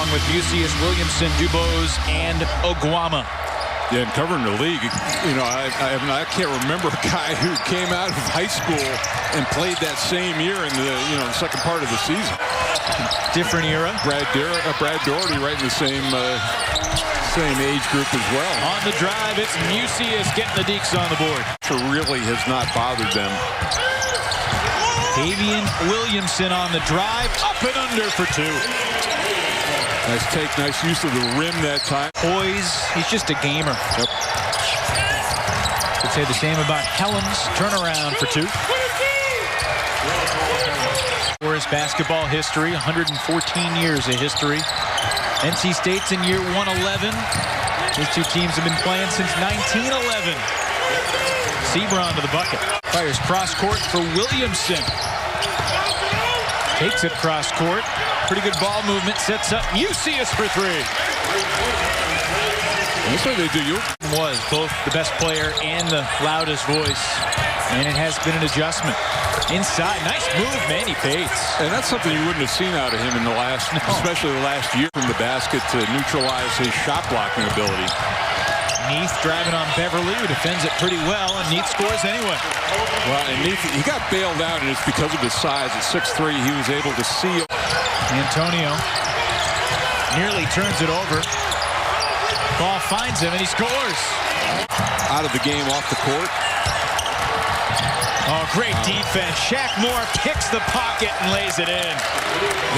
along with Mucius, Williamson, Dubose, and Oguama. Yeah, and covering the league, you know, I can't remember a guy who came out of high school and played that same year in the second part of the season. Different era. Brad Doherty, right in the same age group as well. On the drive, it's Mucius getting the Deeks on the board. It really has not bothered them. Davian Williamson on the drive, up and under for two. Nice take, nice use of the rim that time. Poise, he's just a gamer. Yep. Could say the same about Hellems, turnaround for two. Forest basketball history, 114 years of history. NC State's in year 111. These two teams have been playing since 1911. Seabron to the bucket. Fires cross court for Williamson. Takes it cross court. Pretty good ball movement. Sets up Mucius for three. That's what they do. Was both the best player and the loudest voice. And it has been an adjustment. Inside, nice move, Manny Bates. And that's something you wouldn't have seen out of him in the last, especially the last year from the basket to neutralize his shot blocking ability. Neath driving on Beverly, who defends it pretty well, and Neath scores anyway. Well, and Neath, he got bailed out, and it's because of his size. At 6'3", he was able to seal. Antonio nearly turns it over. Ball finds him, and he scores. Out of the game, off the court. Oh, great defense. Shaq Moore picks the pocket and lays it in.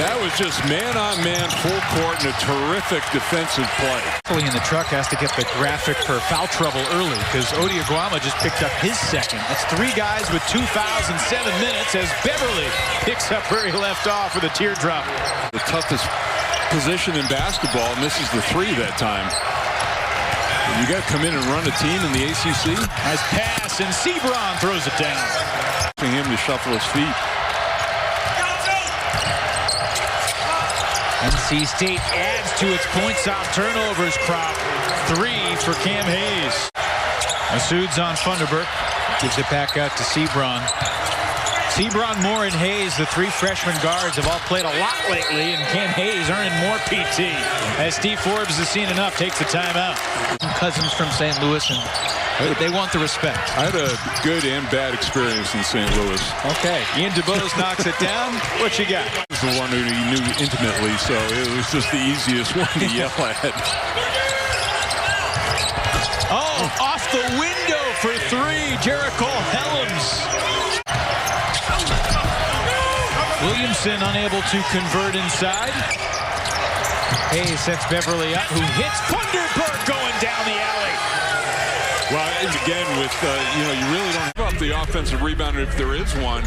That was just man-on-man, full court, and a terrific defensive play. In the truck has to get the graphic for foul trouble early because Oguama just picked up his second. That's three guys with 2 fouls in 7 minutes as Beverly picks up where he left off with a teardrop. The toughest position in basketball, misses the three that time. You got to come in and run a team in the ACC. Nice pass, and Seabron throws it down. For him to shuffle his feet. NC State adds to its points off turnovers crop. 3 for Cam Hayes. Masood's on Funderburk. Gives it back out to Seabron. Seabron, Moore, and Hayes, the 3 freshman guards, have all played a lot lately, and Cam Hayes earning more PT. As Steve Forbes has seen enough, takes the timeout. Cousins from St. Louis, and they want the respect. I had a good and bad experience in St. Louis. Okay, Ian Dubose knocks it down. What you got? He was the one who he knew intimately, so it was just the easiest one to yell at. Oh, off the window for 3, Jericole Hellems. Williamson unable to convert inside. Hayes sets Beverly up, who hits Funderburk going down the alley. Well, again, with, you really don't give up the offensive rebound if there is one,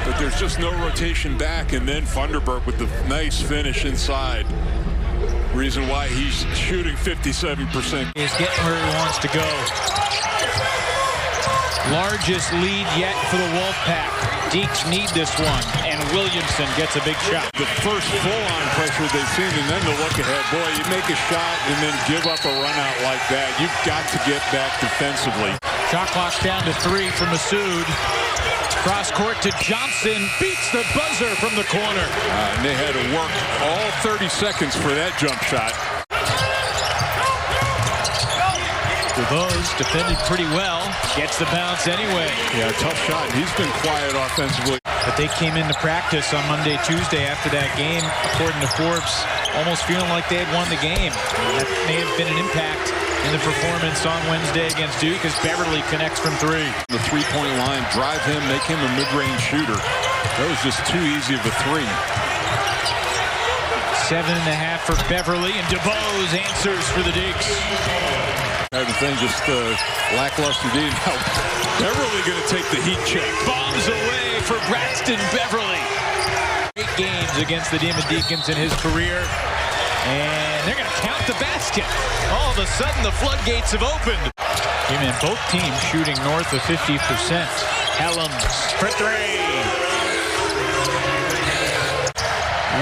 but there's just no rotation back, and then Funderburk with the nice finish inside. Reason why he's shooting 57%. He's getting where he wants to go. Largest lead yet for the Wolfpack. Deeks need this one, and Williamson gets a big shot. The first full-on pressure they've seen, and then the look ahead. Boy, you make a shot and then give up a run out like that. You've got to get back defensively. Shot clock's down to 3 for Masood. Cross court to Johnson, beats the buzzer from the corner. And they had to work all 30 seconds for that jump shot. Dubose defended pretty well. Gets the bounce anyway. Yeah, tough shot. He's been quiet offensively. But they came into practice on Monday, Tuesday after that game, according to Forbes, almost feeling like they had won the game. That may have been an impact in the performance on Wednesday against Duke as Beverly connects from 3. The three-point line, drive him, make him a mid-range shooter. That was just too easy of a 3. 7.5 for Beverly, and Dubose answers for the Deeks. Everything just lackluster D. Now, Beverly going to take the heat check. Bombs away for Braxton Beverly. 8 games against the Demon Deacons in his career. And they're going to count the basket. All of a sudden, the floodgates have opened. Man, both teams shooting north of 50%. Hellems for 3.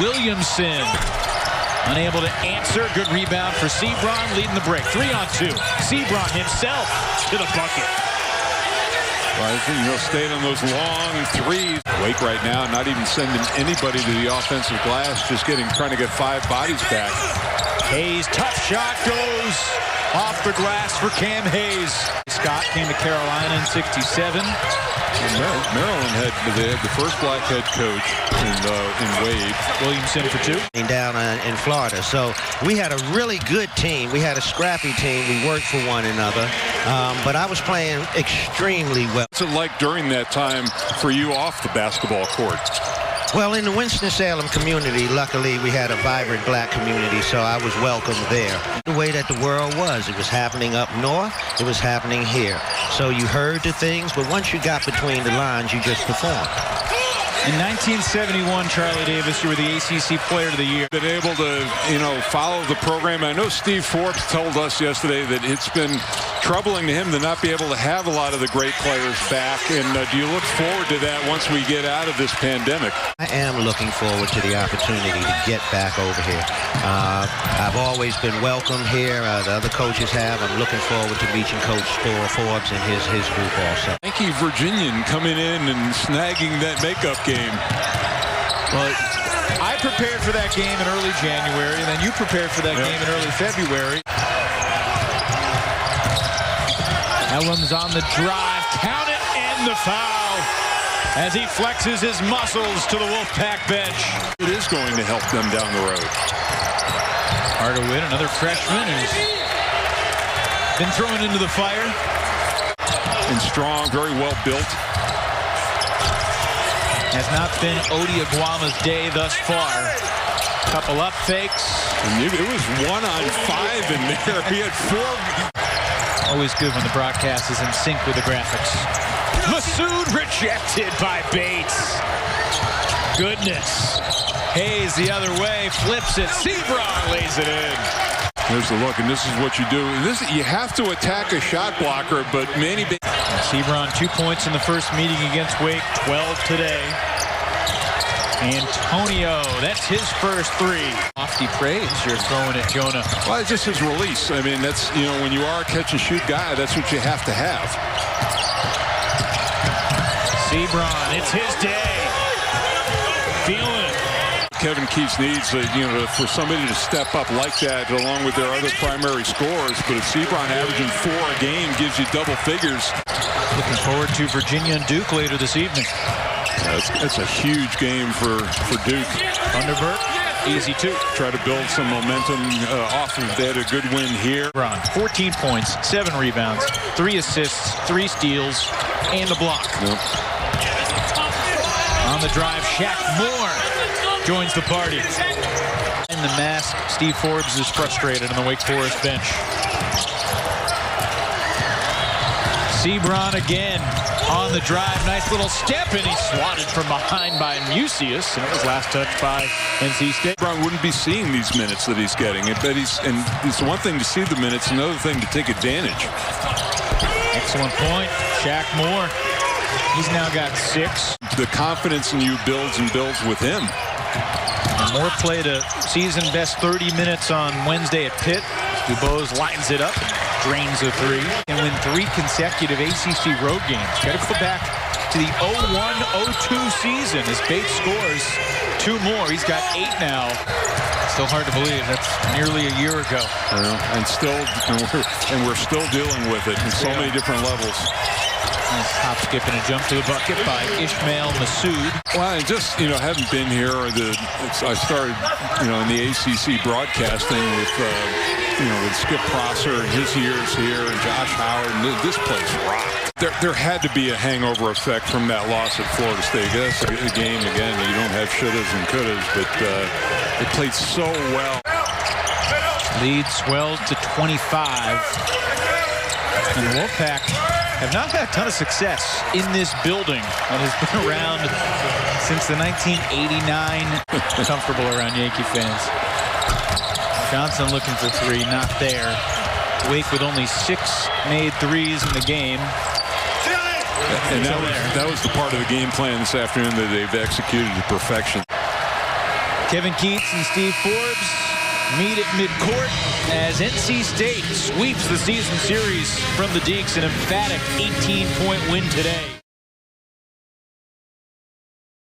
Williamson unable to answer. Good rebound for Seabron, leading the break. 3-on-2. Seabron himself to the bucket. Well, staying on those long threes. Wake right now, not even sending anybody to the offensive glass, just trying to get 5 bodies back. Hayes, tough shot, goes off the glass for Cam Hayes. Scott came to Carolina in '67. Maryland had the first black head coach in Wade. Williamson for 2. Down in Florida. So we had a really good team. We had a scrappy team. We worked for one another. But I was playing extremely well. What's it like during that time for you off the basketball court? Well, in the Winston-Salem community, luckily we had a vibrant black community, so I was welcome there. The way that the world was, it was happening up north, it was happening here. So you heard the things, but once you got between the lines, you just performed. In 1971, Charlie Davis, you were the ACC Player of the Year. Been able to, follow the program. I know Steve Forbes told us yesterday that it's been troubling to him to not be able to have a lot of the great players back. And do you look forward to that once we get out of this pandemic? I am looking forward to the opportunity to get back over here. I've always been welcome here. The other coaches have. I'm looking forward to meeting Coach Forbes and his group also. Yankee Virginian coming in and snagging that makeup game. Well, I prepared for that game in early January, and then you prepared for that game in early February. Hellems on the drive, count it, and the foul as he flexes his muscles to the Wolfpack bench. It is going to help them down the road. Hardaway, another freshman who's been thrown into the fire. And strong, very well built. Has not been Odi Aguama's day thus far. Couple up fakes. And it was 1 on 5 in there. He had 4. Always good when the broadcast is in sync with the graphics. Masood rejected by Bates. Goodness. Hayes the other way, flips it. Seabron lays it in. There's the look, and this is what you do. You have to attack a shot blocker, but Manny Bates. Seabron 2 points in the first meeting against Wake, 12 today. Antonio, that's his first 3. Lofty praise you're throwing at Jonah. Well, it's just his release. I mean, that's, when you are a catch-and-shoot guy, that's what you have to have. Seabron, it's his day. Feeling it. Kevin Keats needs, for somebody to step up like that along with their other primary scorers. But if Seabron averaging 4 a game gives you double figures. Looking forward to Virginia and Duke later this evening. That's a huge game for Duke. Thunderbird, easy 2. Try to build some momentum off of that. A good win here. 14 points, 7 rebounds, 3 assists, 3 steals, and a block. Yep. On the drive, Shaq Moore joins the party. In the mask, Steve Forbes is frustrated on the Wake Forest bench. Seabron again on the drive. Nice little step, and he's swatted from behind by Mucius, and it was last touched by NC State. Brown wouldn't be seeing these minutes that he's getting. And it's one thing to see the minutes, another thing to take advantage. Excellent point. Shaq Moore. He's now got 6. The confidence in you builds and builds with him. And Moore played a season-best 30 minutes on Wednesday at Pitt. Dubose lightens it up, drains a 3, and win 3 consecutive ACC road games. Got to go back to the 01-02 season as Bates scores 2 more. He's got 8 now. Still hard to believe. That's nearly a year ago. And we're still dealing with it in so many different levels. Nice hop, skip, and a jump to the bucket by Ishmael Masood. Well, I just, haven't been here. I started, in the ACC broadcasting with Skip Prosser and his years here, and Josh Howard, and this place rocked. There had to be a hangover effect from that loss at Florida State. That's a game, again, you don't have shouldas and couldas, but they played so well. Lead swells to 25. And the Wolfpack have not had a ton of success in this building that has been around since the 1989. Comfortable around Yankee fans. Johnson looking for 3, not there. Wake with only 6 made 3s in the game. And that was the part of the game plan this afternoon that they've executed to perfection. Kevin Keats and Steve Forbes meet at midcourt as NC State sweeps the season series from the Deacs. An emphatic 18-point win today.